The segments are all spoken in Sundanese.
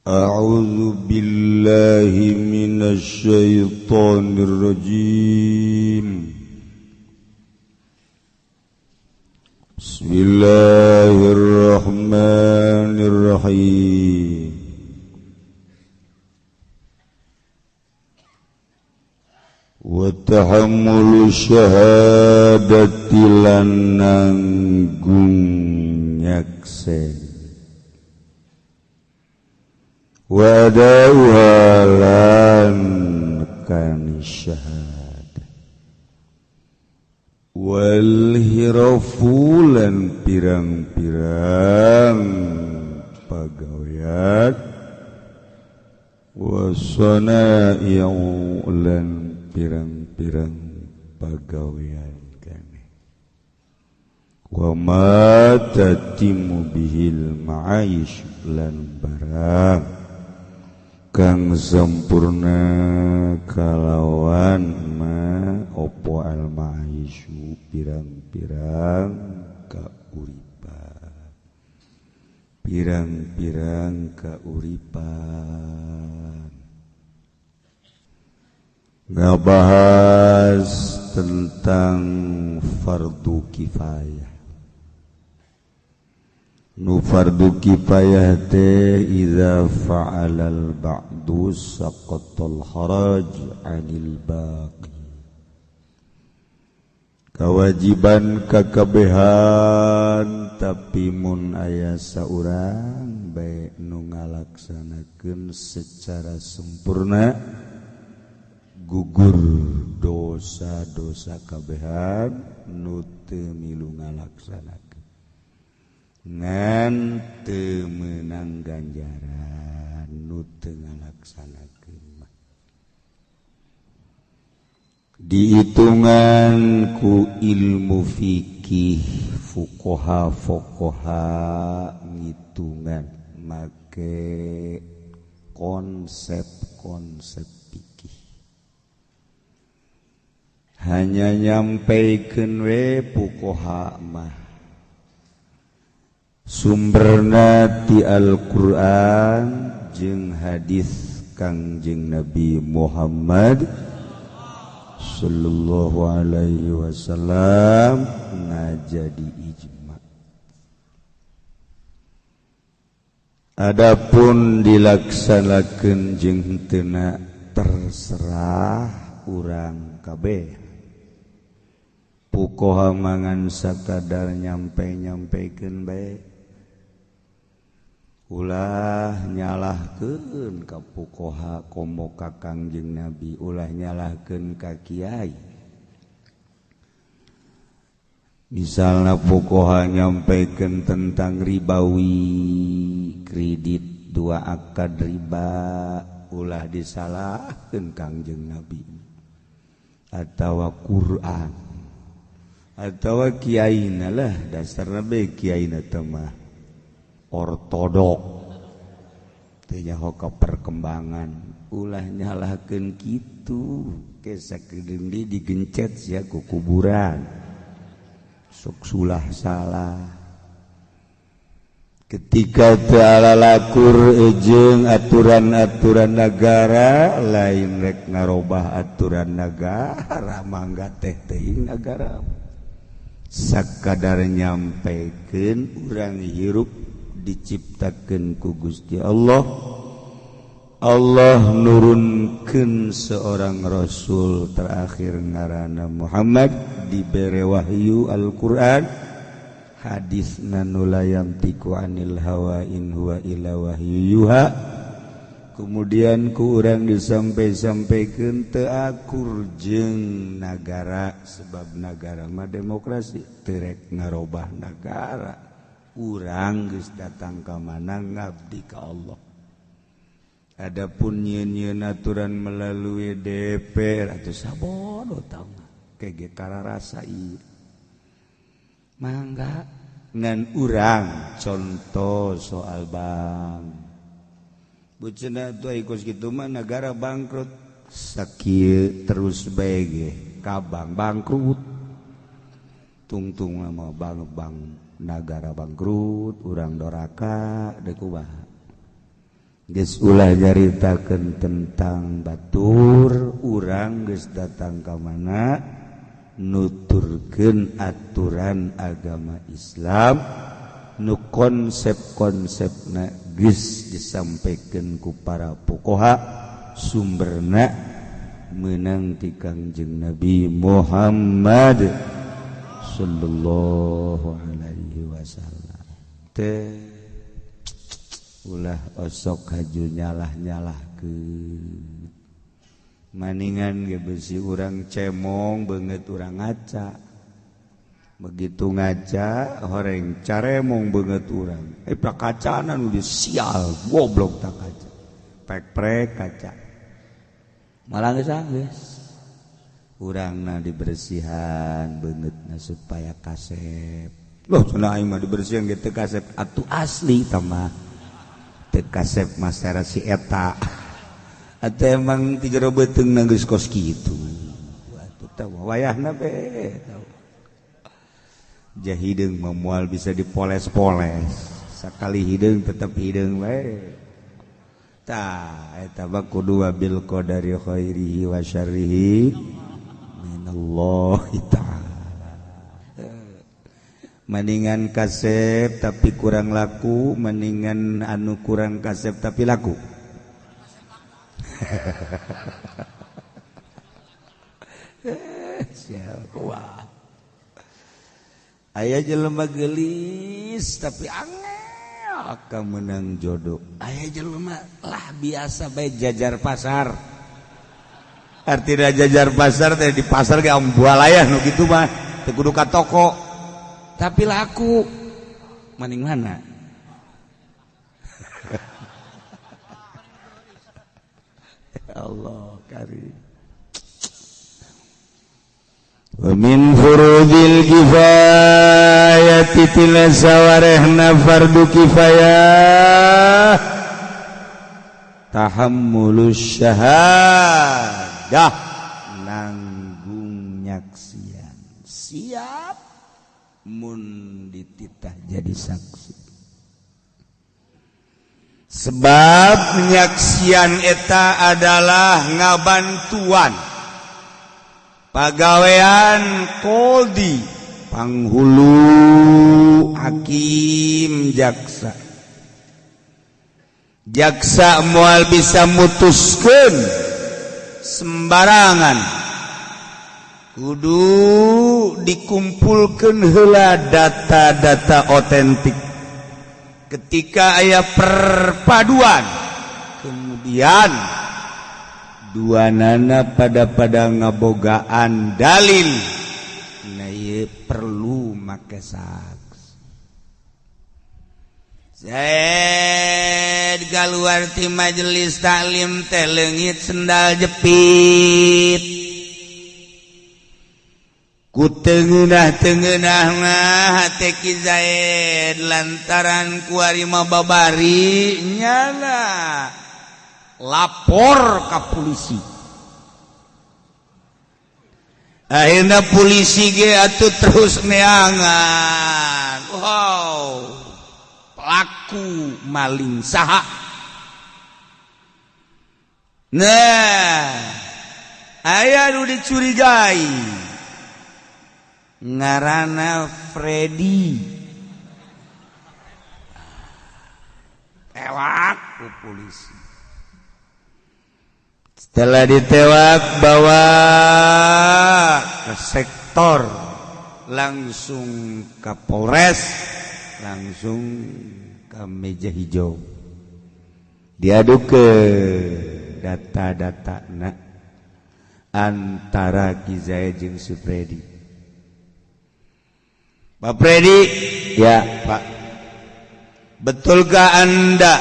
A'udzu billahi minasy syaithanir rajim. Bismillahirrahmanirrahim. Wa tahammulu syahadati lan nanggung nyaksen wa adauha lan kani syahadah wal hirafu lan pirang-pirang pagawean wasana'i'u lan pirang-pirang pagawean kane wa ma tatimu bihil ma'aish lan barang kang sempurna kalawan ma opo al ma'isyu pirang-pirang kauripan pirang-pirang kauripan ngabahas tentang fardu kifayah. Nu fardu kifayah teh idza fa'alal ba'du saqatal haraj 'anil baqi. Kewajiban kakabehan tapi mun aya saurang bae nu ngalaksanakeun secara sempurna gugur dosa-dosa kabehan nu teu milu ngalaksanakeun ngan teu meunang ganjaran nu teu ngalaksanakeun dihitungan ku ilmu fikih fuqaha ngitungan make konsep fikih hanya nyampaikeun we fuqaha mah sumberna ti Al-Qur'an jeung hadis Kangjeng Nabi Muhammad sallallahu alaihi wasallam ngajadi ijma. Adapun dilaksanakeun jeung henteu terserah urang kabeh. Fuqaha mangan sakadar nyampe-nyampekeun bae. Ulah nyalahkeun ka fuqaha komo ka Kangjeng Nabi, ulah nyalahkeun ka kiai. Misalna fuqaha nyampaikeun tentang ribawi, kredit 2 akad riba, ulah disalahkeun Kangjeng Nabi atawa Quran atawa kiaina lah, dasarna bae kiaina teh mah ortodok teu nyaho ka perkembangan, ulah nyalahkeun kitu ke sakedeung deui digencet sia ku kuburan sok sulah salah ketika teu alalakur jeung aturan-aturan negara lain rek ngarobah aturan negara mangga teh teuing negara sakadar nyampaikeun urang hirup diciptakeun ku Gusti Allah. Allah nurunkeun seorang rasul terakhir ngaranna Muhammad, dibere wahyu Al-Qur'an, hadisna nu la yantiqu anil hawa in huwa illa wahyu yuha. Kemudian ku urang disampai-sampaikeun teu akur jeung nagara, sebab nagara mah demokrasi teu rek ngarobah nagara. Urang geus datang ka mana ngabdi ka Allah. Adapun nyieun-nyieun aturan melalui DPR atuh sabodo tahu kege kararasa ieu. Mangga ngan urang contoh soal bank. Buceuna atuh ikos kitu mah negara bangkrut sakieu terus bae ge ka bank bangkrut. Tungtung mah bank negara bangkrut, urang doraka deuk kumaha. geus ulah nyaritakeun tentang batur urang geus datang ka mana nuturkeun aturan agama Islam nu konsep-konsepna geus disampaikeun ku para fuqaha sumberna meunang ti Kangjeng Nabi Muhammad sallallahu alaihi wasallam. Teh ulah osok haju nyalah-nyalah ke maningan ge beusi urang cemong beungeut urang ngaca. Begitu ngaca horeng caremong beungeut urang. Prakacana nu sial goblok tak kaca. Prek-prek kaca. Malah geus urangna dibersihan beungeutna supaya kasep. Loh cenah aing mah dibersihan ge teu kasep atuh asli tah mah. Teu kasep mah secara si eta. Atuh emang ti jero beuteungna geus kos kitu. Atuh tah wayahna be tah. Jahideung mah moal bisa dipoles-poles. Sakali hideung tetep hideung bae. Tah eta mah kudu wabil qadari khairihi wa syarrihi minallahi ta'ala. Mendingan kasep tapi kurang laku, mendingan anu kurang kasep tapi laku. Wah. Aya jelema geulis tapi angel ka menang jodoh. Aya jelema lah biasa bae jajar pasar. Artina jajar pasar teh di pasar ge ambualaya nu kitu mah teu kudu ka toko. Tapi laku maning mana? Allah karim. Wa min furudil kifayati tilasawarehna fardu kifayah tahammulus syahadah nanggung nyaksian siap mun dititah jadi saksi sebab nyaksian eta adalah ngabantuan pagawean qadi panghulu hakim jaksa moal bisa mutuskeun sembarangan kudu dikumpulkeun heula data-data otentik ketika aya perpaduan kemudian duanana pada ngabogaan dalil nah ieu perlu make saksi Zaid galuar ti majelis taklim teh leungit sendal jepit ku teungeunah-teungeunahna hate ki Zaid lantaran ku ari mah babari nyana lapor ke polisi. Akhirnya polisi ge atuh terus neangan. Wow, pelaku maling saha. Nah, aya nu dicurigai. Ngaranna Freddy. Tewak ku polisi. Setelah ditewak bawa ke sektor langsung ke Polres langsung ke meja hijau diadu ke data-data antara Ki Zaid jeung Supredi. Pak Predi, ya Pak, betulkah Anda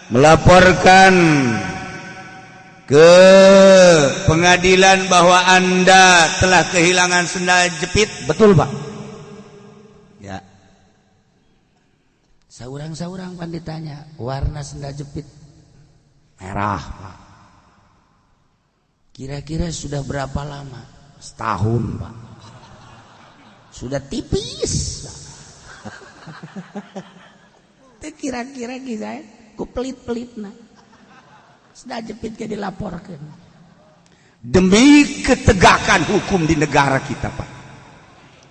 melaporkan ke pengadilan bahwa Anda telah kehilangan sendal jepit? Betul Pak. Ya. Saurang-saurang pan ditanya, warna sendal jepit merah Pak. Kira-kira sudah berapa lama? Setahun Pak. Sudah tipis Pak. Kira-kira kita ku pelit-pelitna. Sendal jepit ke dilaporkan. Demi ketegakan hukum di negara kita, Pak.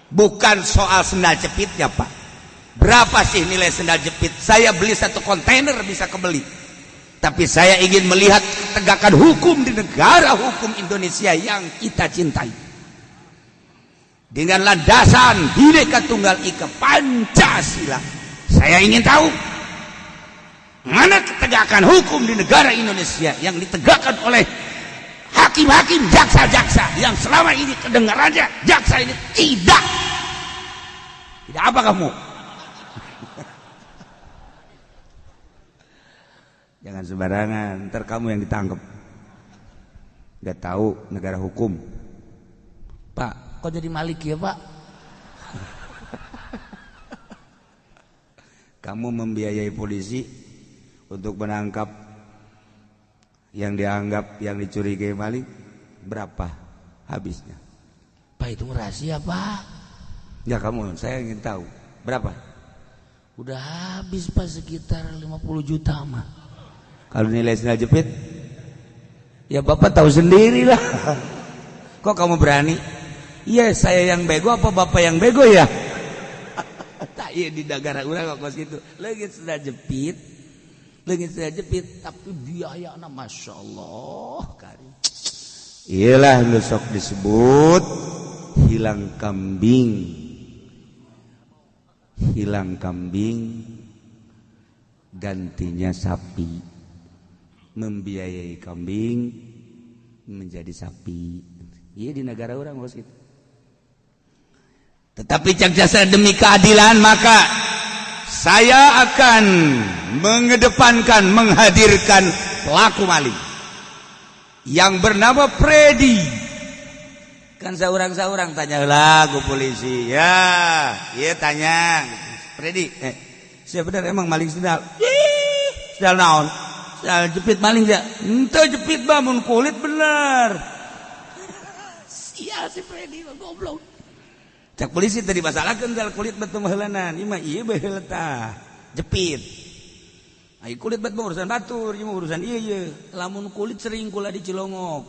Bukan soal sendal jepitnya, Pak. Berapa sih nilai sendal jepit? Saya beli 1 kontainer bisa kebeli. Tapi saya ingin melihat ketegakan hukum di negara hukum Indonesia yang kita cintai. Dengan landasan Bhinneka Tunggal Ika Pancasila. Saya ingin tahu mana ketegakan hukum di negara Indonesia yang ditegakkan oleh hakim-hakim, jaksa-jaksa yang selama ini kedengarannya jaksa ini tidak apa kamu? Jangan sembarangan, ntar kamu yang ditangkap. Gak tahu negara hukum. Pak, kok jadi malik ya, Pak? Kamu membiayai polisi untuk menangkap yang dianggap yang dicurigai maling, berapa habisnya? Pak, itu rahasia, Pak. Ya kamu, saya ingin tahu berapa? Udah habis, Pak, sekitar 50 juta mah. Kalau nilai sendal jepit, ya Bapak tahu sendiri lah. Kok kamu berani? Iya, saya yang bego apa Bapak yang bego ya? Tak, iya di negara urang kok gitu. Lagi sendal jepit, tapi biayana Masya Allah karim. Iyalah lu sok disebut hilang kambing, gantinya sapi. Membiayai kambing menjadi sapi. Iya di negara orang bos itu. Tetapi cak jasa demi keadilan, maka saya akan mengedepankan, menghadirkan pelaku maling yang bernama Freddy. Kan seorang tanya lah ke polisi. Ya, iya tanya Freddy. Saya benar emang maling sendal. Sendal naon? Sendal jepit maling ya. Ente jepit bangun kulit bener. Sial si Freddy goblok. Cak polisi tadi masalahkan sendal kulit batu mahelanan. Iya baheula tah. Jepit. Ai kulit batu urusan batur, ieu urusan iya. Lamun kulit sering kula di Cilongok.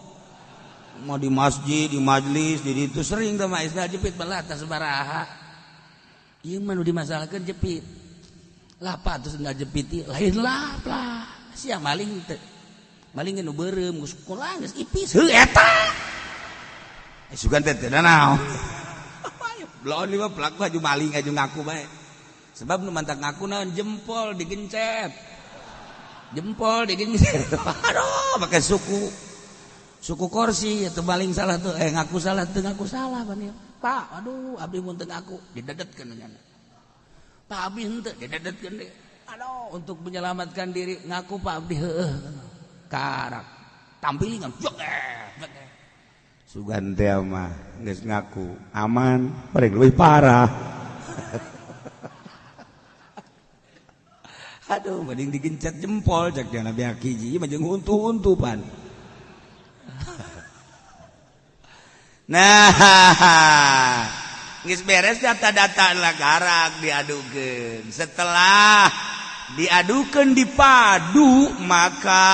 Mau di masjid, di majlis, di itu sering tah mah sendal jepit belah tah sabaraha. Ieu mah nu dimasalahkeun jepit. Lah apa tuh sendal jepit lain lah. Sia maling teh. Maling nu beureum geus sekolah geus ipis. Heuh eta. Sugan teh teh naon. Belon lima pelaku aju maling aju ngaku bae. Sebab nu mantak ngaku naon jempol digencet. Aduh, pakai suku korsi itu maling salah tuh. Ngaku salah teu ngaku salah pan. Pak, aduh abdi mun teu ngaku didedetkeun nya. Pak abdi henteu didedetkeun deh. Aduh, untuk menyelamatkan diri ngaku Pak abdi heueuh. Karak. Tampilingan. Sugan teh mah geus ngaku aman, bareng leuwih parah. Aduh, mending digencet jempol cak jangan biak hiji mah jeung untu-untu pan. Nah, geus beres data-data lagarak diadukeun. Setelah diadukeun dipadu maka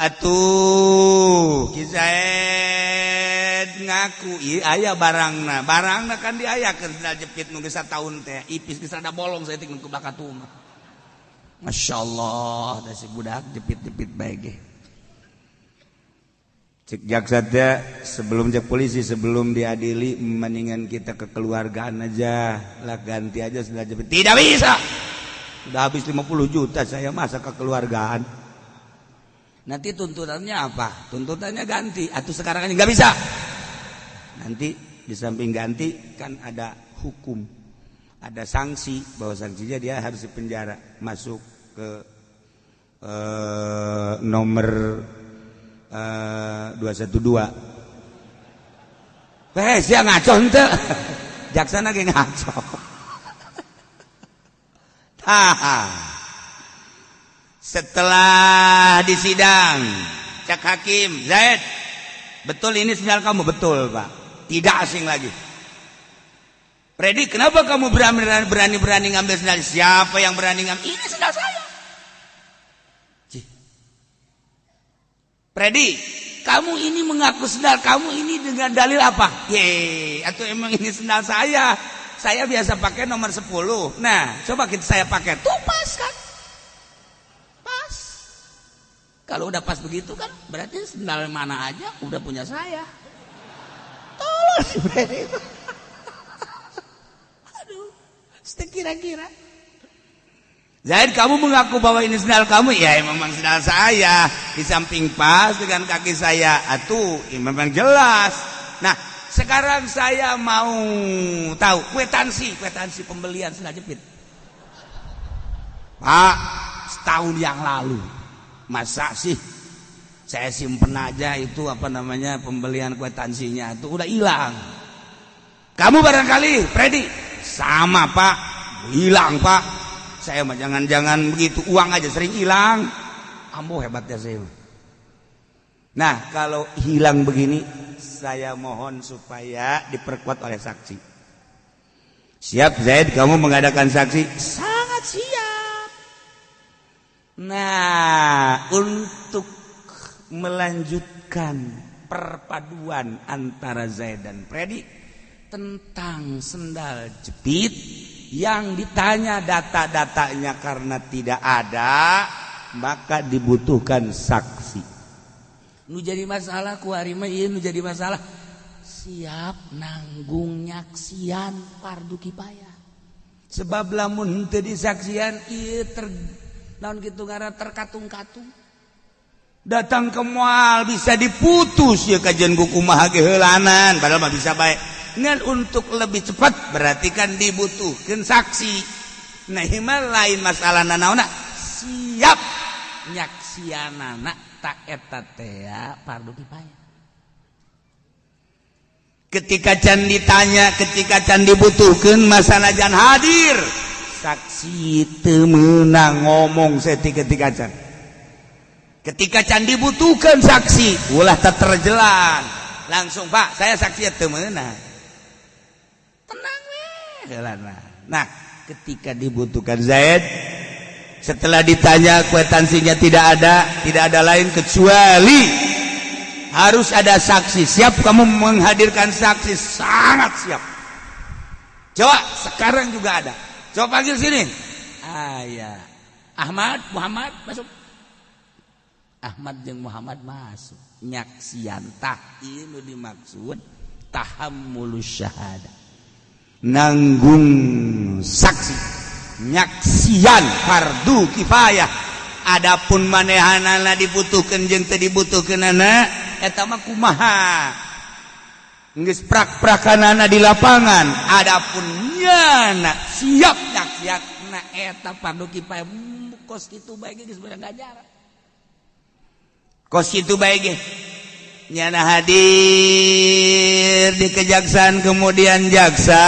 atuh kisaed ngaku ieu aya barangna kan diayakeun sendal jepit nu geus sataun teh ipis geus rada bolong saeutik nu ku bakatu mah. Masyaallah da si budak jepit-jepit bae ge. Cek jaksa teh sebelum cek polisi sebelum diadili mendingan kita kekeluargaan aja lah ganti aja sendal jepit. Tidak bisa. Udah habis 50 juta saya masa kekeluargaan. Nanti tuntutannya apa? Tuntutannya ganti. Atau sekarang ini nggak bisa. Nanti di samping ganti kan ada hukum, ada sanksi bahwa sanksinya dia harus dipenjara, masuk ke nomor 212. Sia ngaco henteu. Jaksana ge ngaco. Setelah disidang cak hakim, Zaid, betul ini sendal kamu? Betul Pak, tidak asing lagi. Freddy, kenapa kamu berani ngambil sendal? Siapa yang berani ngambil? Ini sendal saya. Freddy, kamu ini mengaku sendal kamu ini dengan dalil apa? Atau emang ini sendal saya? Saya biasa pakai nomor 10. Nah, coba saya pakai. Tuh pas kan? Pas. Kalau udah pas begitu kan, berarti sendal mana aja udah punya saya. Tolong si Freddy. Aduh, kira-kira. Zaid, kamu mengaku bahwa ini sendal kamu? Ya, memang sendal saya. Di samping pas dengan kaki saya. Atuh, ya memang jelas. Nah, sekarang saya mau tahu kwitansi pembelian sendal jepit. Pak, setahun yang lalu. Masa sih saya simpen aja itu pembelian kwitansinya itu udah hilang. Kamu barangkali, Freddy, sama Pak, hilang Pak. Saya mah jangan begitu, uang aja sering hilang. Ambo hebatnya saya. Nah, kalau hilang begini, saya mohon supaya diperkuat oleh saksi. Siap Zaid, kamu mengadakan saksi? Sangat siap. Nah, untuk melanjutkan perpaduan antara Zaid dan Freddy tentang sendal jepit yang ditanya data-datanya karena tidak ada, maka dibutuhkan saksi. Nu jadi masalah ku hari mah ieu nu jadi masalah. Siap nanggung nyaksian fardu kifayah. Sebab lamun teu disaksian ieu naon kitu ngaran terkatung-katung. Datang ke moal bisa diputus ya kajian ku kumaha ge heulanan padahal mah bisa bae. Dengan untuk lebih cepat berarti kan dibutuhkan saksi. Nah ini lain masalah naona siap nyaksianana tak eta teh fardu kifayah. Ketika can ditanya, ketika can dibutuhkan masalah can hadir, saksi teu meunang ngomong ketika can. Ketika can dibutuhkan saksi, ulah tak terjelan. Langsung Pak, saya saksi teu meunang. Tenang weh. Nah, ketika dibutuhkan Zaid, setelah ditanya kwitansinya tidak ada lain kecuali harus ada saksi. Siap kamu menghadirkan saksi? Sangat siap. Coba sekarang juga ada. Coba panggil sini. Ya. Ahmad, Muhammad masuk. Ahmad jeung Muhammad masuk. Nyaksian tah ieu dimaksud tahammulus syahadah. Nanggung saksi nyaksian fardu kifayah. Adapun manehanana dibutuhkeun jeung teu dibutuhkeunana eta mah kumaha geus prak-prakanana di lapangan. Adapun nyana siap nyaksianna eta fardu kifayah kos kitu bae geus barang ngajar. Kos kitu bae ge nyana hadir di kejaksaan kemudian jaksa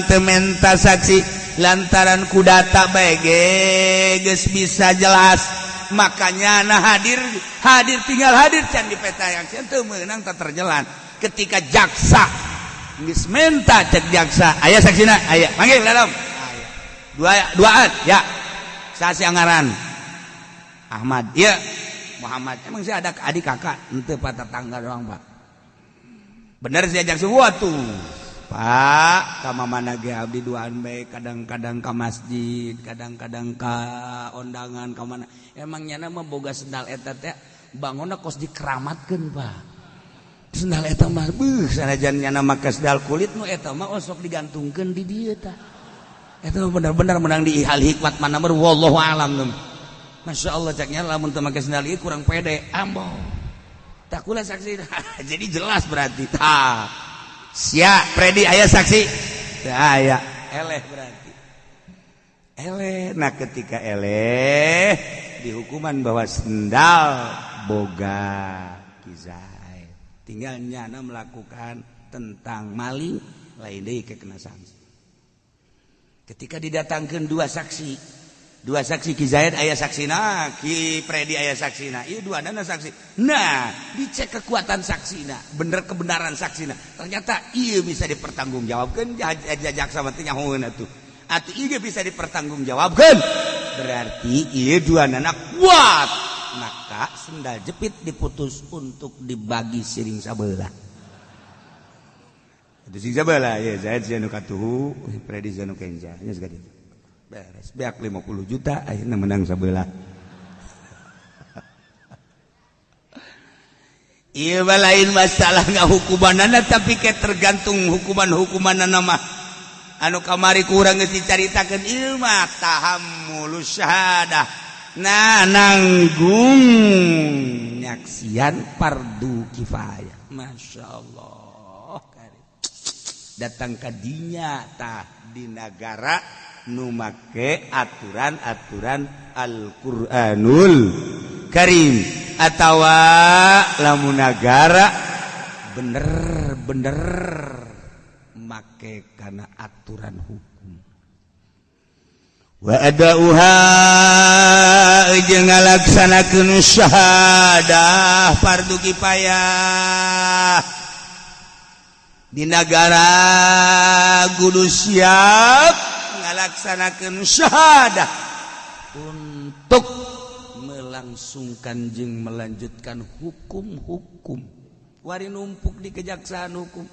teu menta saksi lantaran ku data bae geus bisa jelas makanya nyana hadir tinggal hadir can di peta yang teu meunang teu terjelan. Ketika jaksa geus menta cek jaksa aya saksina aya panggil dalam duaan ya saksi ngaran Ahmad ya Muhammad, emang saya ada adik kakak, ente pak tetangga doang pak. Bener saya ajak sesuatu, pak. Kama mana ge abdi duaan baik, kadang-kadang ke masjid, kadang-kadang ke undangan, ke mana. Emangnya nama boga sendal eta teh, bangunna kos dikeramatkeun pak. Sendal eta mah, sanajan nyana make sendal kulit nu eta mah osok digantungkeun di dieu tah. Eta bener-bener menang di hal hikmat mana mah wallahu alam. Masya Allah caknya lamun teu make sendal ieu kurang pede ambo tak kula saksi jadi jelas berarti siap Freddy aya saksi aya eleh berarti eleh. Nah ketika eleh dihukuman bahwa sendal boga kizai tinggal nyana melakukan tentang maling lain deui kena sanksi. Ketika didatangkeun dua saksi Ki Zaid aya saksina, Ki Freddy aya saksina. Ieu duanana saksi. Nah, dicek kekuatan saksina, bener kebenaran saksina. Ternyata ieu bisa dipertanggungjawabkeun jaksa mah teh nyahoeun atuh. Atuh ieu bisa dipertanggungjawabkeun. Berarti ieu duanana kuat. maka sendal jepit diputus untuk dibagi siring sabelah. Itu siring sabelah ya Zaid Zanu Katuhu, Freddy Zanu Kenja nya segala itu. Beres beak 50 juta akhirnya menang sabelah. Iya lain masalah nggak hukumanana tapi kayak tergantung hukuman-hukumanana mah. Anu kamari kurang geus dicaritakeun ieu mah tahammulus syahadah. Nah nanggung nyaksian fardu kifayah. Masya Allah. Datang ka dinya tah di negara nu make aturan-aturan Al-Qur'anul Karim atawa lamun negara bener-bener make kana aturan hukum. Wa adauha jeung ngalaksanakeun syahadah fardu kifayah di negara kudu siap ngalaksanakeun syahadah untuk melangsungkan jeung melanjutkan hukum-hukum. Wari numpuk di kejaksaan hukum.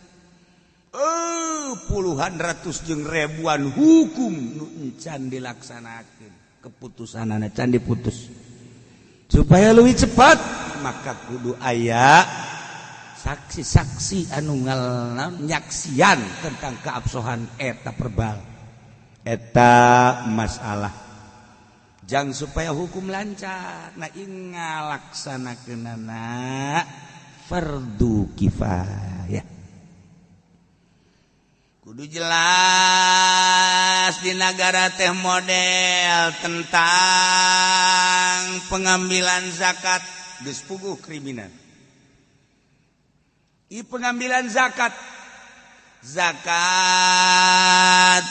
Puluhan ratus jeung ribuan hukum nu encan dilaksanakeun. Keputusanana can diputus. Supaya leuwih cepat maka kudu aya saksi-saksi anu nyaksian tentang keabsahan eta perbal. Eta masalah. Jang supaya hukum lancar. Nah ngalaksanakeunana fardu kifayah. Kudu jelas di negara teh model tentang pengambilan zakat geus puguh kriminal. I pengambilan zakat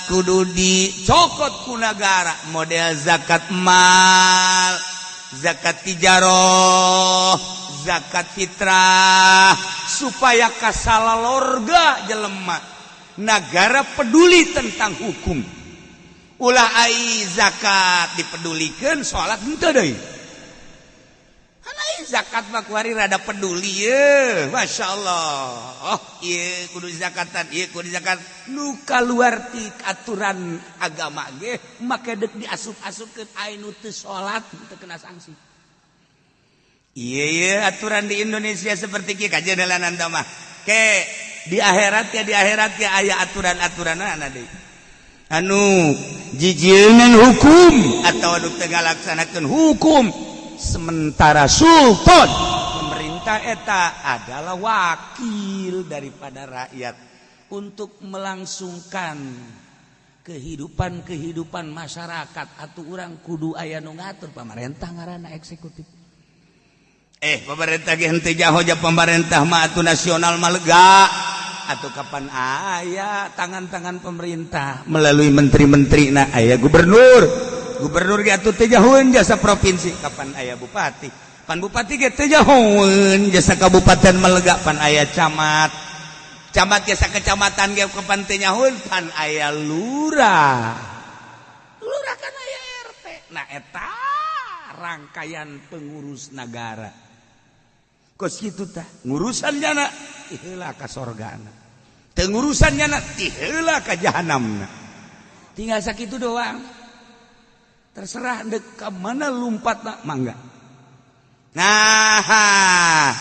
kudu dicokot ku negara model zakat mal, zakat tijaroh, zakat fitrah supaya kasalalorga jelema negara peduli tentang hukum. Ulah ai zakat dipedulikeun salat henteu deui. Zakat mah kuari rada peduli ye, masya Allah. Oh iya kudu zakatan, iya kudu zakat. Nu kaluar ti aturan agama ge, make dek diasup-asupkeun anu teu salat teu kena sanksi. Iya aturan di Indonesia seperti kieu kajian dalanan teh mah. Ke di akhirat ya aya aturan-aturanana deui. Anu jijieun hukum atau anu teu ngalaksanakeun hukum. Sementara sultan pemerintah eta adalah wakil daripada rakyat untuk melangsungkan kehidupan masyarakat atau orang kudu aya nu ngatur pemerintah ngaranna eksekutif. Pemerintah ge henteu jaho-jaho pemerintah mah atuh nasional mah lega atuh kapan aya tangan-tangan pemerintah melalui menteri-menterina aya gubernur ge atuh teu jahoeun jasa provinsi kapan aya bupati pan bupati ge teu jahoeun jasa kabupaten melega pan aya camat jasa kecamatan ge kapan teu nyahoeun pan aya lurah kan aya RT. Nah eta rangkaian pengurus negara kos kitu tah ngurusannya na heula ka sorgana teu ngurusannya na heula ka jahanamna tinggal sakitu doang. Terserah dek ke mana lompatna mangga. Nah,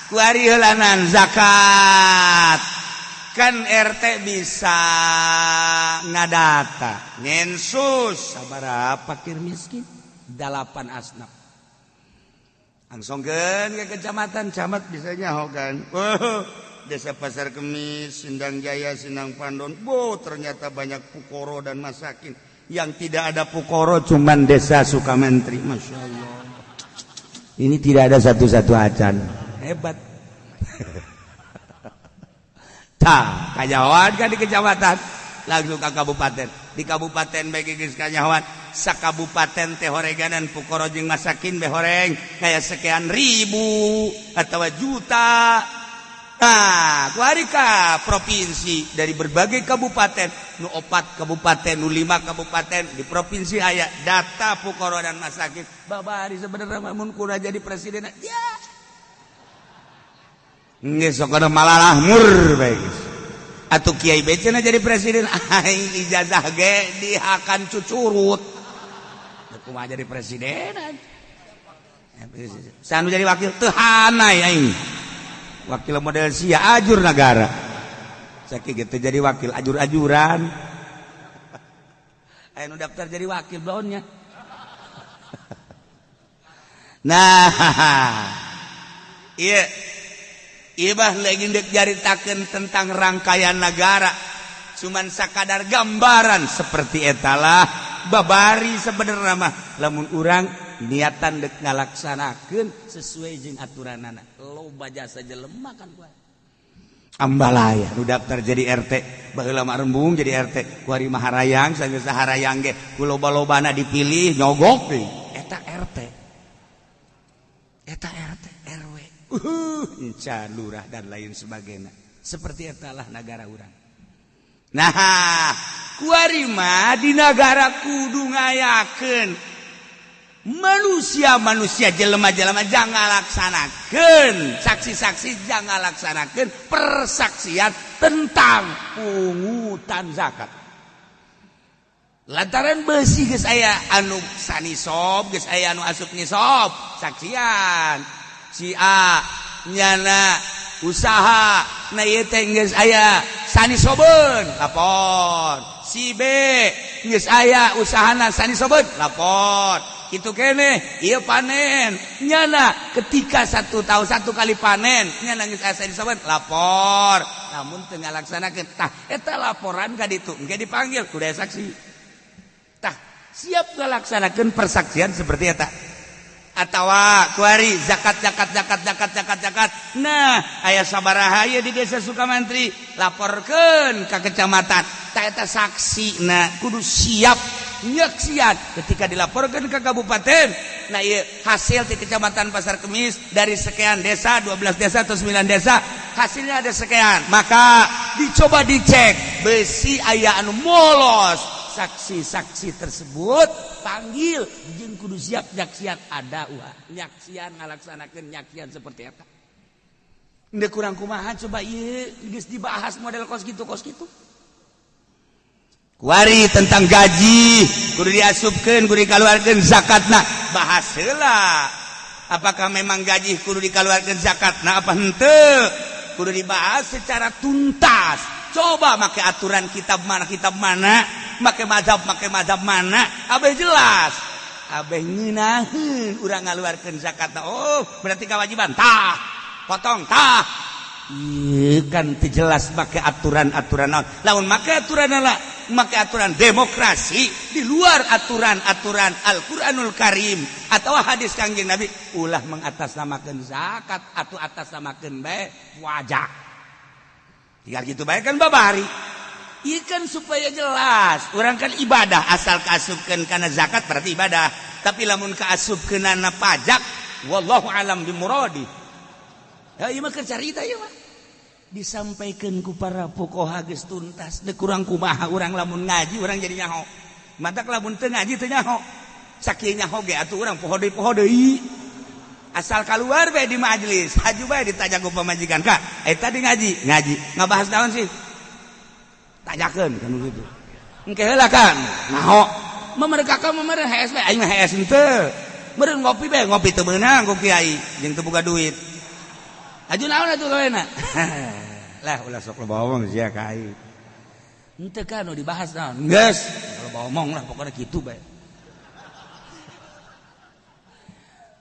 kuari heulanan zakat. Kan RT bisa ngadata, ngensus sabaraha fakir miskin 8 asnaf. Langsungkeun ke kecamatan, camat bisa nyahokan. Desa Pasar Kemis, Sindang Jaya, Sindang Pandon. Ternyata banyak pukoro dan masakin. Yang tidak ada pukoro cuman desa Sukamentri. Masya Allah. Ini tidak ada satu-satu acan. Hebat. Tah, kajawan kan di kecamatan, langsung ke kabupaten. Di kabupaten bagi geus kanyawan, sakabupaten teh horeganan pukoro jeung masakin be horeng kayak sekian ribu atau juta. Kuarika provinsi dari berbagai kabupaten, nu 4 kabupaten, nu 5 kabupaten di provinsi aya data pukoro dan masakit. Babari sebenarnya mun kuda jadi presiden. Ya. Geus sok malah mur bae geus. Atuh kiai becena jadi presiden, aing ijazah ge dihakan cucurut. Kumaha jadi presiden? Sanu jadi wakil teu hanai aing. Wakil model sia ajur negara. Saking gitu jadi wakil ajur-ajuran. Aya nu daftar jadi wakil blonnya. Nah, iya. Ibah lagi dek jaritakeun tentang rangkaian negara. Cuman sakadar gambaran seperti etalah babari sebenarnya mah lamun urang niatan dek ngalaksanakeun sesuai jeung aturanana. Loba jasa jelema kan gua. Ambalaya nu daftar jadi RT, baheula mah rembung jadi RT, kuari maharayang sageus saharayang ge ku loba-lobana dipilih nyogok deui. Eta RT. Eta RT, RW. Inca lurah dan lain sebagainya. Seperti etalah negara urang. Nah, kuari mah di negara kudu ngayakeun manusia-manusia jelema-jelema jangan laksanakeun saksi-saksi jangan laksanakeun persaksian tentang pungutan zakat. Lantaran beusi geus aya anu sanisob, geus aya anu asup nisob, saksian si A nyana usaha na ieu teh geus aya sanisobeun lapor, si B geus aya usahana sanisobeun lapor. Itu kene ieu panen nyana ketika 1 tahun 1 kali panen nyana geus asa disebut lapor namun teu ngalaksanakeun tah eta laporan ka ditu engke dipanggil ku daya saksi tah siap ngalaksanakeun persaksian seperti eta atawa kuari zakat nah aya sabaraha ieu di desa Sukamantri laporkeun ka kecamatan tah eta saksina kudu siap nyaksian ketika dilaporkan ke kabupaten. Nah iya hasil di kecamatan Pasar Kemis dari sekian desa 12 desa atau 9 desa hasilnya ada sekian, maka dicoba dicek besi aya anu molos saksi-saksi tersebut panggil jeung kudu siap nyaksian ada nyaksian ngalaksanakeun nyaksian seperti eta. Endeu kurang kumaha coba ieu geus dibahas model kos kitu Wari tentang gaji kudu diasupkeun kudu dikaluarkeun zakatna bahas heula apakah memang gaji kudu dikaluarkeun zakatna apa henteu kudu dibahas secara tuntas. Coba make aturan kitab mana make mazhab mana abeh jelas abeh ngeunaheun urang ngaluarkeun zakatna. Oh berarti kewajiban tah potong tah ieu kan teu jelas make aturan-aturan naon lamun make aturan demokrasi di luar aturan-aturan Al-Qur'anul Karim atau hadis Kangjeng Nabi ulah mengatasnamakeun zakat atau atasnamakeun bae wajah. Tinggal gitu bae kan babari. Ieu kan supaya jelas, urang kan ibadah asal kaasupkeun kana zakat berarti ibadah. Tapi lamun kaasupkeunana pajak wallahu alam bimuradi. Ya ieu mah keur carita ieu mah. Disampaikan ku para pokoha geus tuntas teu kurang kumaha urang lamun ngaji urang jadi nyaho matak lamun teu ngaji teu nyaho sakieu nyaho ge atuh urang poho deui asal kaluar bae di majelis haju bae ditajak ku pamajikan ka eta di ngaji ngabahas naon sih tajakeun kan kitu engke heula kan nyaho mamere kakak mamere HS bae aing mah HS henteu meureun ngopi bae ngopi teu meunang ku kiai jeung teu boga duit aju naon atuh gawena lah ulah sok loba omong sia ka aing henteu kan nu dibahas naon geus loba omong lah pokona kitu bae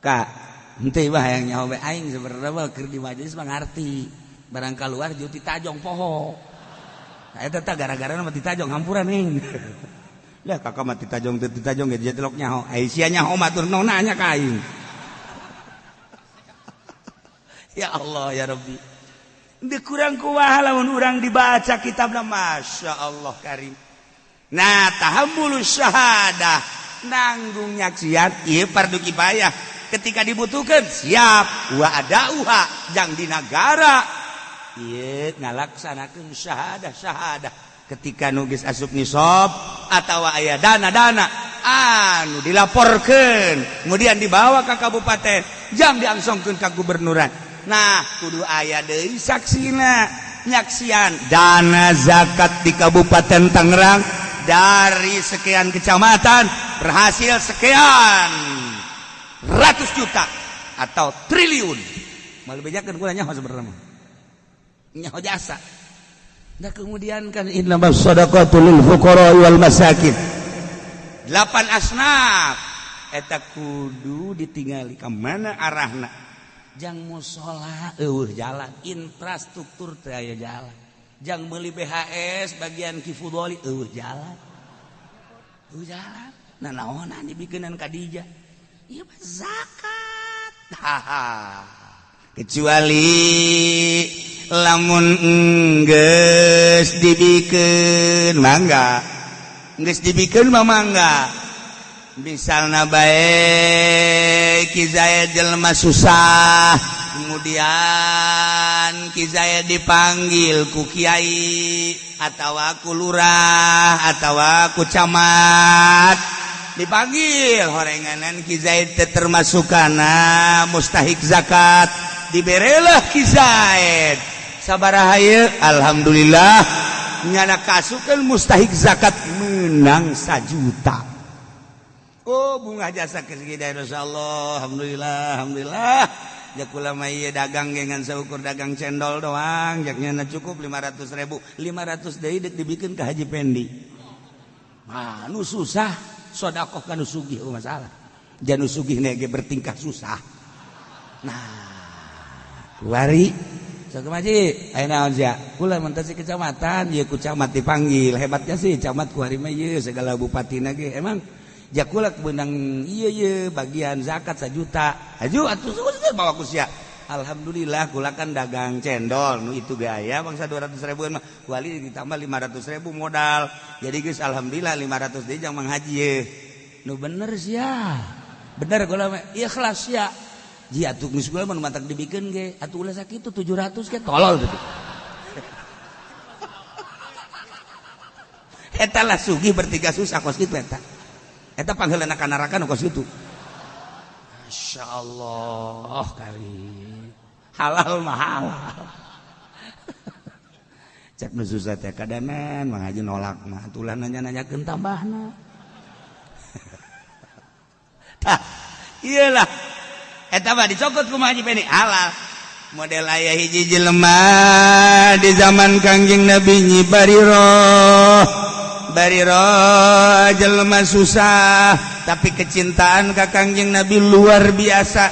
ka henteu mah hayang nyaho bae aing sebenarnya keur di majelis mah ngarti barang kaluar jeung ditajong poho nah eta teh gara-gara mah ditajong hampuran ning lah kakak mah ditajong teu ditajong ge dia telok nyaho ai sia nyaho mah tur nanya ka aing ya Allah ya Rabbi di kurang kumaha lamun urang dibaca kitabna Masya Allah Karim. Nah tahammulus syahadah nanggung nyaksian ieu fardu kifayah ketika dibutuhkeun siap wa adauha jang di negara ieu ngalaksanakeun syahadah ketika nugis asup nisab atawa aya dana-dana anu dilaporkeun kemudian dibawa ke kabupaten jang diangsongkeun ka gubernuran. Nah kudu aya deui saksina nyaksian dana zakat di Kabupaten Tangerang dari sekian kecamatan berhasil sekian ratus juta atau triliun. Malu bejakeun kula nyaho sebenarnya nyaho jasa. Nah kemudian kan innamas shadaqatul lil fuqara wal masakin 8 asnaf eta kudu ditingali ka mana arahna jang musola jalan infrastruktur teh aya jalan jang meuli BHS bagian Kifudoli jalan nah naonan dibikeun ka dija ieu mah zakat kecuali lamun geus dibikeun mangga geus dibikeun mah mangga misalna bae Ki Zaid jelema susah kemudian Ki Zaid dipanggil ku kiai atawa ku lurah atawa ku camat dipanggil horenganan Ki Zaid teh termasukana mustahik zakat diberelah Ki Zaid sabaraha ieu alhamdulillah nyana kasukeun mustahik zakat menang 1 juta. Oh bunga jasa kesegida Rasulullah alhamdulillah jak kula mah ieu dagang gengan saukur dagang cendol doang jak nyana cukup 500.000 500 deui deuk dibikeun ka Haji Pendi. Mah nu susah sedekah ka nu sugih masalah jan nu sugih ge bertingkah susah. Nah kuari sok maji aya naon sia kula mah teh kecamatan ieu ku camat dipanggil hebatnya sih camat kuari mah ieu segala bupatina ge emang jakulak benang iya bagian zakat 1 juta aju atuh bawa ku sia alhamdulillah kula kan dagang cendol nu itu gaya bangsa 200.000 mah kuali ditambah 500.000 modal jadi geus alhamdulillah 500 deui jang mang haji ye nu bener sia bener kula mah ikhlas sia ji atuh geus kula mah mantak dibikeun ge atuh ulah sakitu 700 ge tolol teh eta lah sugih bertiga susah kos kitu eta eta panggilanna ka neraka nu kos kitu. Masyaallah kali. Halal mah halal. Cek nu susah teh kadanan Mang Haji nolak mah atulah nanya-nanyakeun tambahna. Tah, iyalah. Eta mah dicokot ku Mang Haji Pendi halal. Model aya hiji jelema di zaman Kangjeng Nabi Nyi Bariro jelema susah tapi kecintaan ka Kangjeng Nabi luar biasa.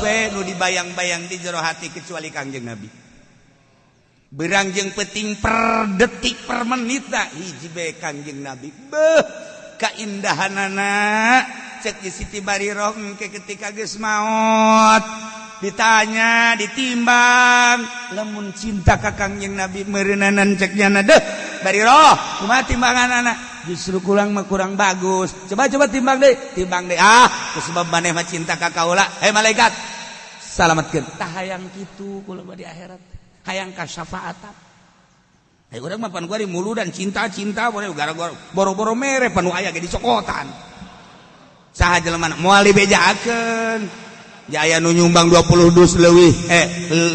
We nu dibayang-bayang di jero hati kecuali Kangjeng Nabi. Berangjeng peting per detik per menit hiji bae Kangjeng Nabi. Beuh kaindahanana cek di Siti Bariro ketika geus maot ditanya ditimbang lamun cinta ka Kangjeng Nabi meureunanan cek nyana deuh Bariro kumaha timbanganana justru kurang mah kurang bagus coba timbang deui sebab maneh mah cinta ka kaula malaikat salametkeun tah hayang kitu kula mah di akhirat hayang ka syafaatan urang mah pan kuari mulu dan cinta gara-gara boro-boro mere panu aya ge dicokotan saha jelema moal dibejakeun jaya nu nyumbang 20 dus leuwih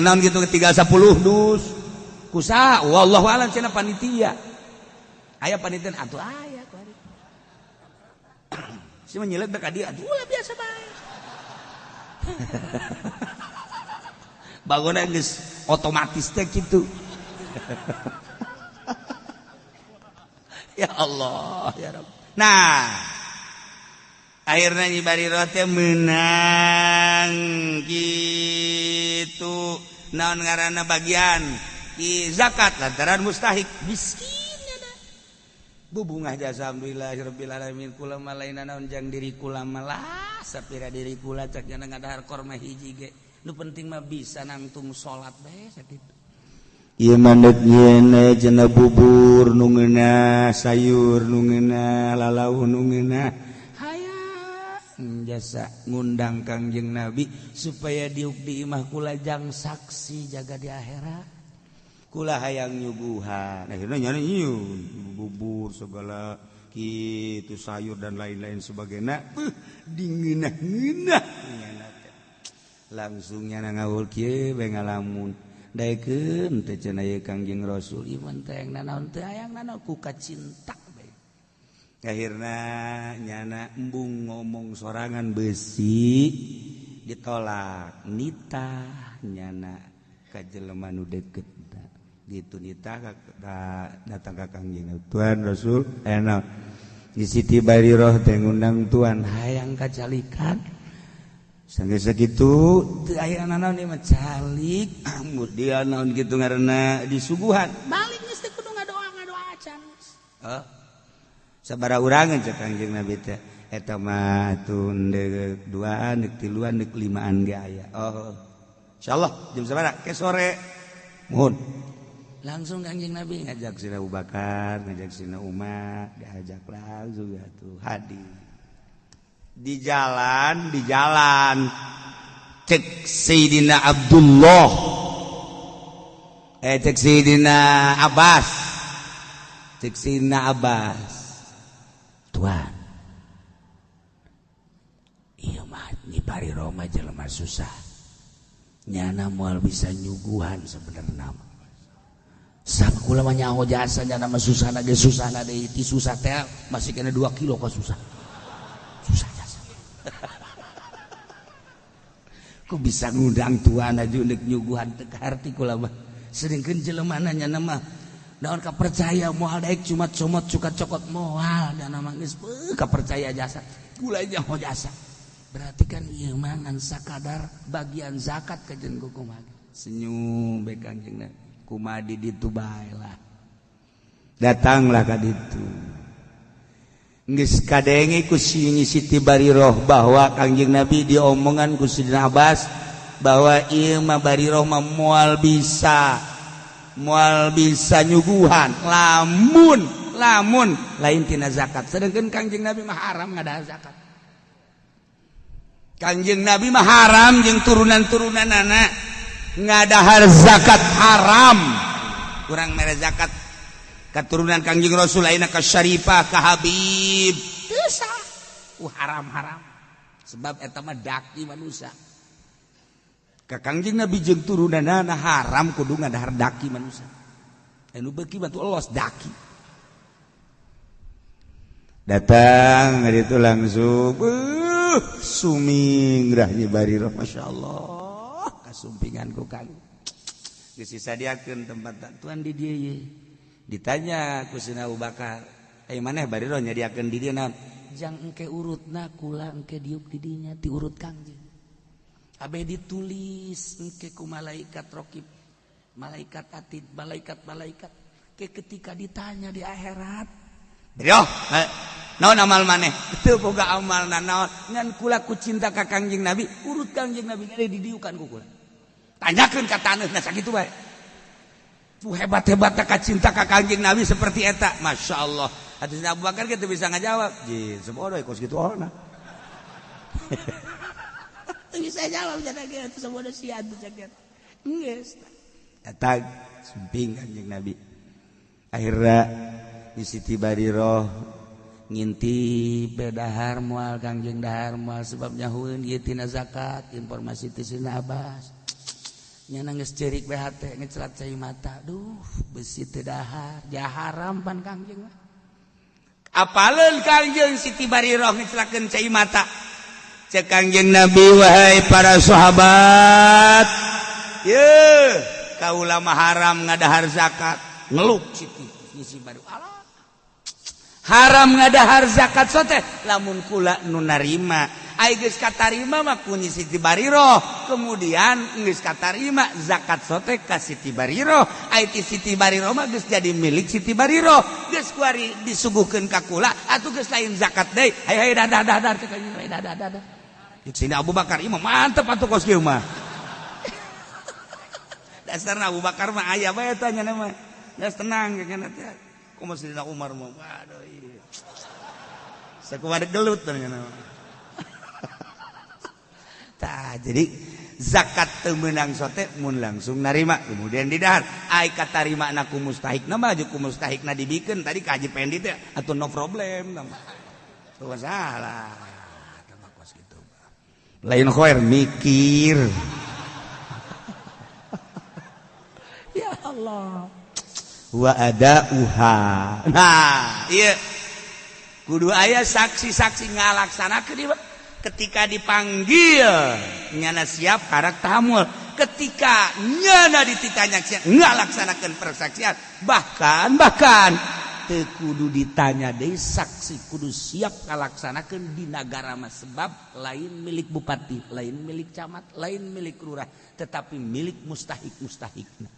naon kitu 310 dus kusaha wallahu a'lam cenah panitia aya panitia atuh aya kuari si menyelet ka dieu atuh ulah biasa bae bagona geus otomatis teh kitu ya Allah ya Rabb. Nah akhirnya Nyi Bariro teh menang gitu naon ngaranna bagian zakat lantaran mustahik miskinnya dah bubungah jasa alhamdulillahirabbil alamin kula mah lainna naon jang diri kula mah lah sapira diri kula cak nya ngadahar korma hiji ge nu penting mah bisa nangtung salat bae sakitu ieu manut nyeun cenah bubur nu ngeunah sayur nu ngeunah lalauh nu ngeunah jasa ngundang Kangjeng Nabi supaya diuk di imah kula jang saksi jaga di akhirat kula hayang nyuguhan akhirnya nyanyun bubur segala kitu sayur dan lain-lain sebagainya dingeunah-ngeunah langsung nyana ngawul kieu bae ngalamun daekeun teh cenah ieu Kangjeng Rasul iman teh nanaon teh hayang nanaon ku kacinta bae akhirna nyana embung ngomong sorangan besi ditolak nitah nyana ka jelema nu deukeut gitu nitah datang ka Kangjeng Tuan Rasul enak di Siti Bariroh teh ngundang tuan hayang kacalikan sanggeus sakitu teu aya nanaon ieu mah calik kemudian naon kitu ngaranna disuguhan balik geus teh kudu ngadoa acan sabaraha urangan cek Kangjeng Nabi teh eta mah tun deuk duaan deuk tiluan deuk limaan ge aya insyaallah jam sabaraha ke sore mohon langsung Kangjeng Nabi ngajak Sina Abu Bakar, ngajak Sina Umar, diajak langsung tuh hadir. Di jalan cek Sayyidina Abdullah. Cek Sayyidina Abbas. Cek Sayyidina Abbas. Tuan. Iya mah ni bari Roma jelema susah. Nyana moal bisa nyuguhan sebenarnya. Sama kula mah nyaho jasa nya nama susahna ge susahna deui ti susah teh masih kena 2 kilo kok susah jasa ku bisa ngundang tuan aja nek nyuguhan teu harti kula mah seureungkeun jelemana nya nama daon kapercaya moal daek cuma comot cukat cokot moal dan nama geus kapercaya jasa kula nyaho jasa berarti kan ieu mah ngan sakadar bagian zakat ka jeung kumaha senyum bae Kangjeng Nabi kumadi ditu bae lah datanglah ka ditu geus kadenge ku Siti Bariroh bahwa Kangjeng Nabi diomongan ku Sidina Abbas bahwa ieu mah Bariroh mah moal bisa nyuguhan lamun lain tina zakat sedangkan Kangjeng Nabi mah haram ngadaha zakat Kangjeng Nabi mah haram jeung turunan-turunanana ngadahar zakat haram kurang mere zakat keturunan Kangjeng Rasul ayeuna ka Syarifah ka Habib teu sah haram sebab eta mah daki manusia ka Kangjeng Nabi jeung turunanna haram kudu ngadahar daki manusia anu beuki batu elos daki datang hari itu langsung sumingrah Nyi Bariroh masyaallah sumpingan ku Kang geus disadiakeun tempat tuan di dieu ye ditanya ku Sina Abu Bakar aya maneh Bariroh nyadiakeun di dieu naon jang engke urutna kula engke diuk di dinya ti urut Kangjeng abe ditulis engke ku malaikat raqib malaikat atid malaikat ke ketika ditanya di akhirat Bariroh naon amal maneh teu boga amalna naon ngan kula ku cinta ka Kangjeng Nabi urut Kangjeng Nabi ada didiukan ku kula tanyakeun ka taneuna sakitu bae. Tu hebat-hebatna kacinta ka Kangjeng Nabi seperti eta. Masyaallah. Atuh Abu Bakar kitu bisa ngajawab. Ji, sabodoh kos kitu orna. Teu bisa jawab cenah kitu sabodoh sia atuh cenah. Geus. Eta sumping Kangjeng Nabi. Akhirna di Siti Bariroh ngintip bedahar moal Kangjeng dahar moal sebab nyahueun ieu tina zakat informasi ti Sina Abbas. Nyana geus ceurik BHT ngecelat cai mata. Duh, besi teu dahar, ja haram pan Kangjeng. Apaleun Kangjeng Siti Bariroh ngecelakeun cai mata. Cek Kangjeng Nabi wahai para sahabat. Ye, kaula mah haram ngadahar zakat. Ngelup Siti Bariroh. Allah. Haram ngadahar zakat sote lamun kula nu narima. Ai geus katarima mah ku Siti Bariroh, kemudian geus katarima zakat sote ka Siti Bariroh, ai ti Siti Bariroh mah geus jadi milik Siti Bariroh, geus kuari disuguhkeun ka kula atuh geus lain zakat deui. Hai dadah teh kanjing dadah. Cik Sina Abu Bakar ieu mah mantep atuh kos kieu mah. Dasarna Abu Bakar mah aya bae eta nya mah. Geus tenang kana teh. Kumaha Sidina Umar mah waduh ieu. Sakumaha gelut nya mah. Jadi zakat teu meunang sote mun langsung narima kemudian didahar ai katarima ku mustahikna mah ku mustahikna dibikeun tadi kaji pendi teh atuh no problem teu masalah tah kos kitu lain khoer mikir ya Allah wa adauha nah ieu kudu aya saksi-saksi ngalaksanakeun ieu ketika dipanggil nyana siap karak tahamul ketika nyana ditanya siap ngalaksanakeun persaksian bahkan teu kudu ditanya deui saksi kudu siap ngalaksanakeun di nagara mah sebab lain milik bupati lain milik camat lain milik lurah tetapi milik mustahik-mustahikna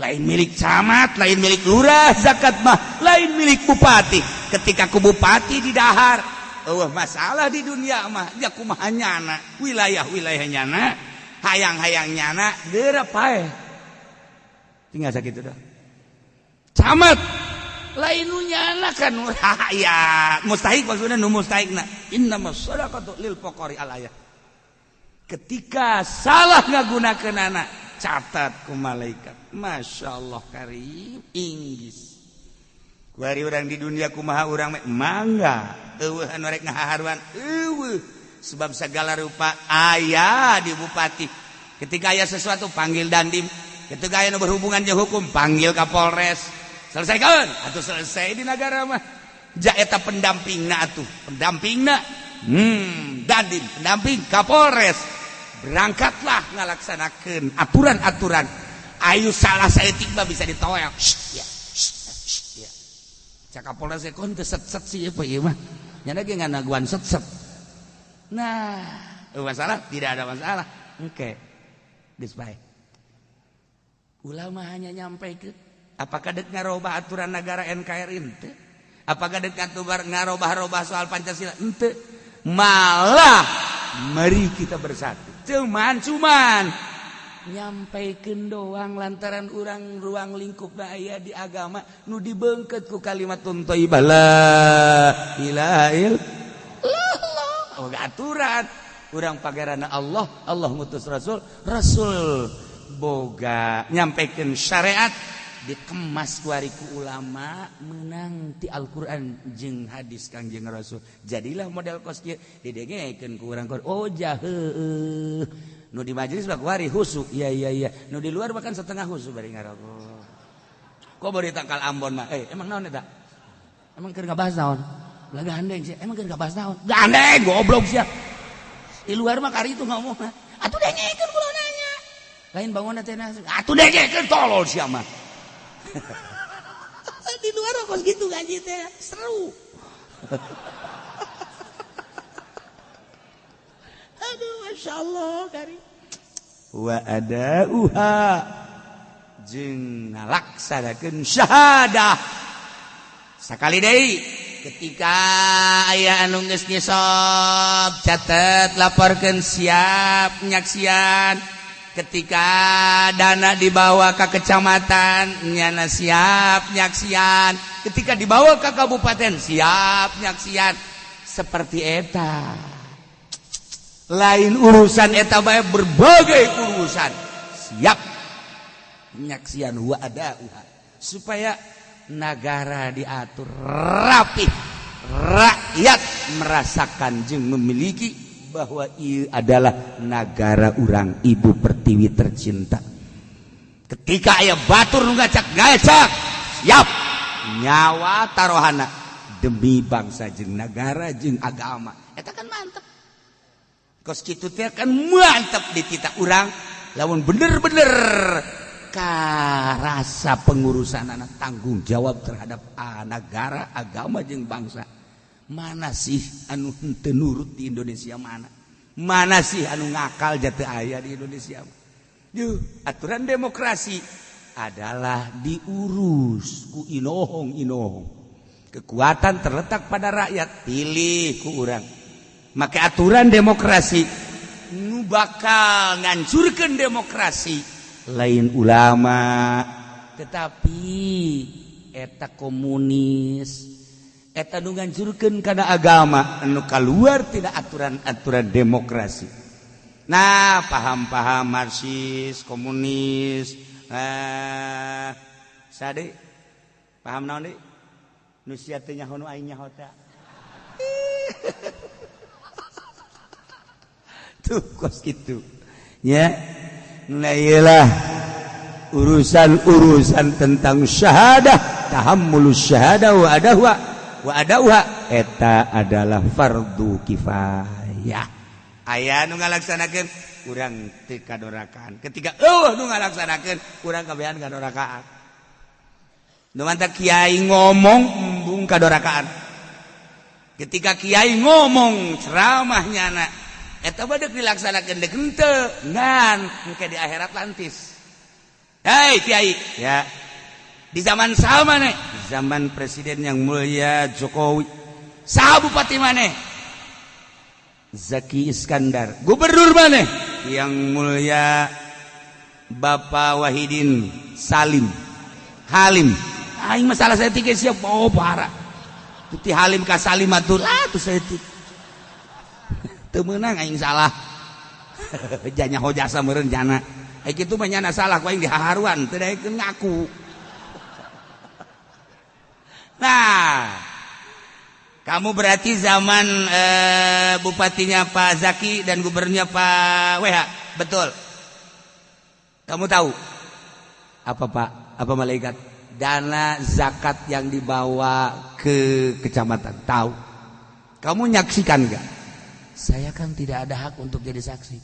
lain milik camat lain milik lurah zakat mah lain milik bupati ketika ku bupati didahar masalah di dunia mah ya kumaha nyana wilayah nyana hayang-hayang nyana geura pae tinggal sakitu dah camat lain nu nyana kan ya mustahik maksudna nu mustahikna innamas shadaqatu lil fuqari al ayah ketika salah ngagunakeun anak catat ku malaikat masyaallah karim inggis kuari urang di dunia kumaha urang mangga eueuh anu rek ngahaharuan eueuh sebab segala rupa aya di bupati ketika aya sesuatu panggil dandim ketika aya nu berhubungan jeung hukum panggil kapolres selesaikan atuh selesai di negara mah ja eta pendampingna atuh pendampingna dandim pendamping kapolres berangkatlah ngalaksanakeun aturan-aturan ayu salah saeutik mah bisa ditoel ya cak kapolres kon teu set-set sih apa ieu mah nyana ge nganaguan set-set nah masalah tidak ada masalah engke geus bae ulama hanya nyampaikeun apakah deuk ngarobah aturan negara NKRI henteu apakah deuk ngarobah soal Pancasila henteu malah mari kita bersatu cuman nyampaikeun doang lantaran urang ruang lingkup aya di agama nu dibeungkeut ku kalimatun thayyibah la ilaha illallah aturan urang pagarana Allah ngutus rasul boga nyampaikeun syariat dikemas ku ulama menang ti Al-Qur'an jeung hadis Kangjeng Rasul jadilah model kos kieu didengekeun ku urang oh jaheuh nu di majelis bak wari husu iya nu di luar bahkan setengah husu bari ngarokok kok bari tangkal Ambon mah emang naon eta emang keur ngabahas naon lah gandeng sih emang keur ngabahas naon gandeng goblok sia di luar mah kari itu ngomong atuh dengekeun kula nanya lain bangun teh atuh dengekeun tolol sia mah di luar kok gitu gaji teh seru aduh masya Allah kari wa adauha jeung ngalaksanakeun syahadah sakali deui ketika aya anu geus ngisop catet laporkeun siap nyaksian ketika dana dibawa ke kecamatan nyana siap nyaksian ketika dibawa ke kabupaten siap nyaksian seperti eta lain urusan eta bae berbagai urusan siap nyaksian wa adauha supaya negara diatur rapi rakyat merasakan jeung memiliki bahwa ieu adalah negara urang ibu pertiwi tercinta ketika aya batur nu gacak-gacak siap nyawa tarohana demi bangsa jeung negara jeung agama eta kan mantep kos kitu teh kan mantep di tita urang lamun bener-bener karasa pengurusanana tanggung jawab terhadap negara agama jeung bangsa mana sih anu henteu nurut di Indonesia mana sih anu ngakal jateu aya di Indonesia aturan demokrasi adalah diurus ku inohong kekuatan terletak pada rakyat pilih ku urang maka aturan demokrasi nu bakal ngancurkeun demokrasi lain ulama tetapi eta komunis eta nu ngancurkeun kana agama anu kaluar tina aturan-aturan demokrasi Nah, paham-paham Marxis, komunis, sade paham naon deui? Nu sia teu nyaho nu aing nyaho teh. Tuh kos kitu. Ya. Nah iyalah urusan-urusan tentang syahadah, tahammulus syahadah wa adauha eta adalah fardu kifayah. Aya nu ngalaksanakeun urang teu kadorakaan. Ketika nu ngalaksanakeun urang kabehan kadorakaan. Nu mantap kiai ngomong embung kadorakaan. Ketika kiai ngomong ceramahnya na eta badak dilaksanakeun deuk henteu ngan engke di akhirat lantis. Hei kiai, ya. Di zaman saha maneh? Zaman presiden yang mulia Jokowi. Saha bupati maneh? Zaki Iskandar. Gubernur maneh? Yang mulia Bapak Wahidin Salim. Halim. Aing masalah saya tiga siap oh parah. Tuti Halim ka Salim atur tuh saya teu meunang aing salah. Janya hojasa meureun jana. Ai kitu mah nyana salah ku aing dihaharuan teu daekeun ngaku. Nah, kamu berarti zaman bupatinya Pak Zaki dan gubernurnya Pak WH, betul? Kamu tahu apa Pak? Apa malaikat? Dana zakat yang dibawa ke kecamatan, tahu? Kamu nyaksikan nggak? Saya kan tidak ada hak untuk jadi saksi.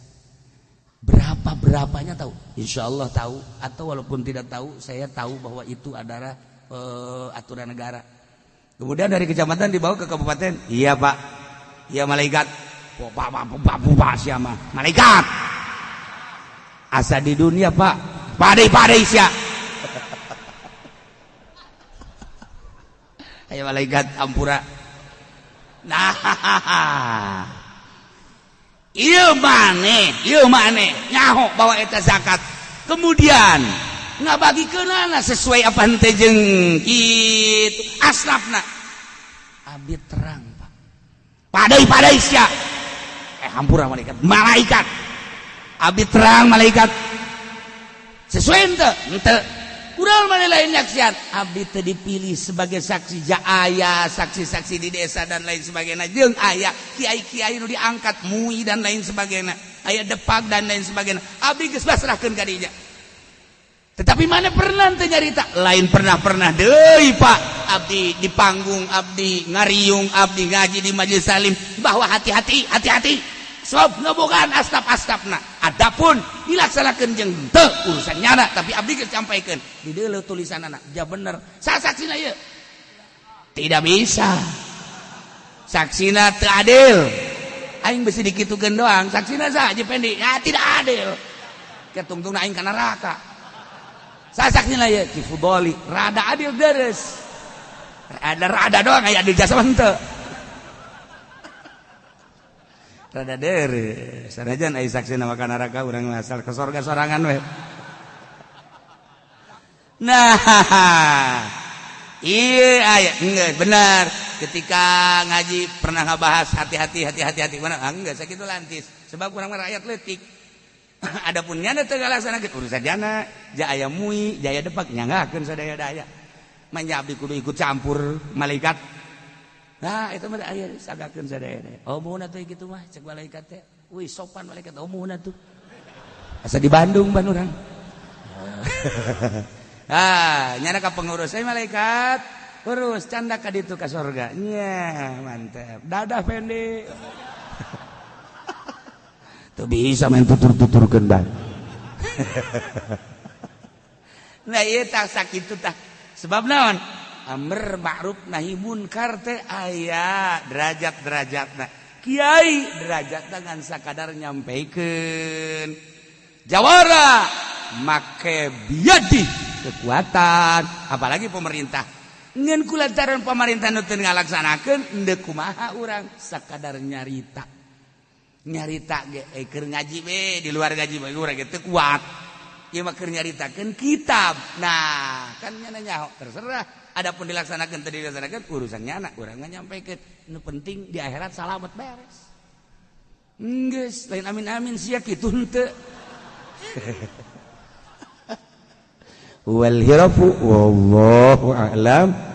Berapanya tahu? Insya Allah tahu. Atau walaupun tidak tahu, saya tahu bahwa itu adalah aturan negara. Kemudian dari kecamatan dibawa ke kabupaten. Iya Pak. Iya malaikat. Pak siapa? Malaikat. Asa di dunia Pak. Padai sia. Ayo malaikat ampura. Nah. Ieu maneh nyaho bawa eta zakat. Kemudian ngabagikeunana sesuai apa henteu jeung kitu asnafna. Abdi terang Pak. Padai sia. Hampura malaikat. Abdi terang malaikat. Sesuai henteu? Urang maneh lain nyaksian. Abdi teu dipilih sebagai saksi aya saksi-saksi di desa dan lain sebagainya. Jeung aya kiai-kiai nu diangkat MUI dan lain sebagainya. Aya depag dan lain sebagainya. Abdi geus pasrahkeun ka dinya. Tetapi mana pernah teu nyarita? Lain pernah deui Pak. Abdi di panggung, abdi ngariung, abdi ngaji di majelis salim bahwa hati-hati. Sob ngebogaan astap-astapna. Adapun dilaksanakeun jeung teu urusan nyana, tapi abdi geus campaikeun. Di dieu tulisanana, ja bener. Saha saksina ieu? Tidak bisa. Saksina teu adil. Aing bisi dikitukeun doang. Saksina saha je pendi? Ya tidak adil. Ketungtungna aing ka neraka. Sasaksina ya Cifudoli rada adil deres. Ada rada doang aya adil jasa henteu. Rada deres. Sanajan aya saksina maka neraka urang asal ke sorga sorangan we. Nah, iya aya enggak benar. Ketika ngaji pernah ngabahas hati-hati mana? Enggak sakitu lantis. Sebab urang mah rakyat leutik. Adapun nyana teu ngalaksanakeun urusan jana, ja aya MUI, jaya depak nyanggakeun sadaya-daya. Manya abdi kudu ikut campur malaikat. Nah, eta mah aya sagakeun sadaya-daya. Oh, mouna teh kitu mah cek malaikat teh. Wih, sopan malaikat. Oh, mouna tuh. Asa di Bandung ban urang. Nyana ka pengurus malaikat. Urus canda ka ditu ka sorga. Nya, mantap. Dadah pendek. Tuh bisa main tutur-tuturkeun bang. Nah ieu tah sakitu tah. Sebab naon? Amr ma'ruf nahi munkar teh aya derajat-derajatna. Kiai derajatna ngan sakadar nyampaikeun. Jawara make biadi kekuatan, apalagi pemerintah. Ngan kulantaran pemerintah nu teu ngalaksanakeun endeu kumaha urang sakadar nyarita. Nyarita ge keur ngaji we di luar ngaji we urang teu kuat. Ieu mah keur nyaritakeun kitab. Nah, kan nya nyaho terserah. Adapun dilaksanakeun teu dilaksanakeun urusan nyana urang mah nyampaikeun. Nu penting di akhirat salamet beres. geus lain amin-amin sia kitu henteu wal hirafu wallahu a'lam